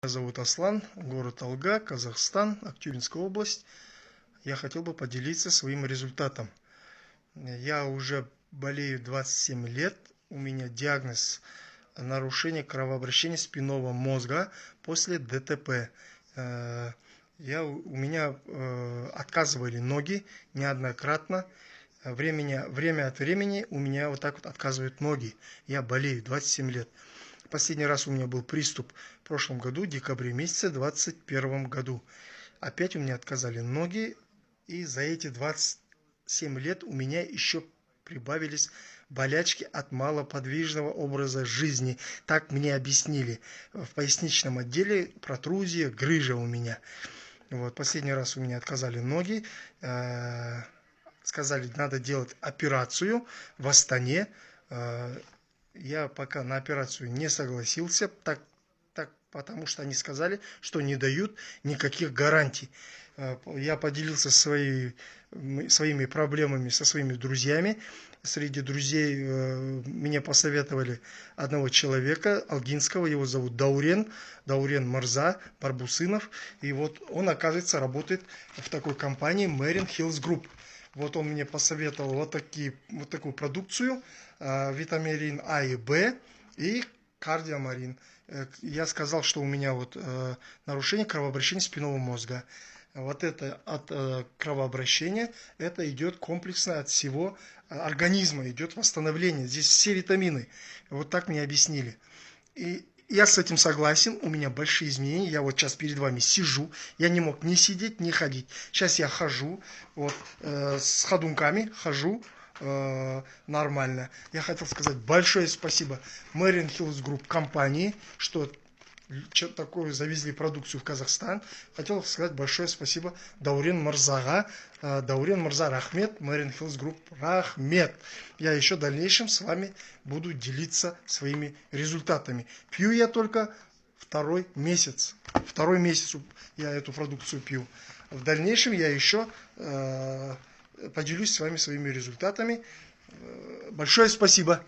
Меня зовут Аслан, город Алга, Казахстан, Актюбинская область. Я хотел бы поделиться своим результатом. Я уже болею 27 лет. У меня диагноз нарушение кровообращения спинного мозга после ДТП. У меня отказывали ноги неоднократно. Время от времени у меня вот так вот отказывают ноги. Я болею 27 лет. Последний раз у меня был приступ в прошлом году, в декабре месяце, в 2021 году. Опять у меня отказали ноги, и за эти 27 лет у меня еще прибавились болячки от малоподвижного образа жизни. Так мне объяснили. В поясничном отделе протрузия, грыжа у меня. Вот, последний раз у меня отказали ноги. Сказали, надо делать операцию в Астане. Я пока на операцию не согласился, потому что они сказали, что не дают никаких гарантий. Я поделился своими проблемами со своими друзьями. Среди друзей мне посоветовали одного человека, алгинского, его зовут Даурен Мырза Барбусынов. И вот он, оказывается, работает в такой компании Marine Hills Group. Вот он мне посоветовал вот такую продукцию, витамин А и Б и кардиомарин. Я сказал, что у меня вот нарушение кровообращения спинного мозга. Вот это от кровообращения, это идет комплексно от всего организма, идет восстановление. Здесь все витамины. Вот так мне объяснили. И я с этим согласен, у меня большие изменения, я вот сейчас перед вами сижу, я не мог ни сидеть, ни ходить. Сейчас я хожу, вот, с ходунками хожу нормально. Я хотел сказать большое спасибо Marine Hills Group компании, что такое завезли продукцию в Казахстан. Хотел сказать большое спасибо Даурен Мырзаға. Даурен Мырза, рахмет. Marine Hills Group, рахмет. Я еще в дальнейшем с вами буду делиться своими результатами. Пью я только второй месяц. Второй месяц я эту продукцию пью. В дальнейшем я еще поделюсь с вами своими результатами. Большое спасибо.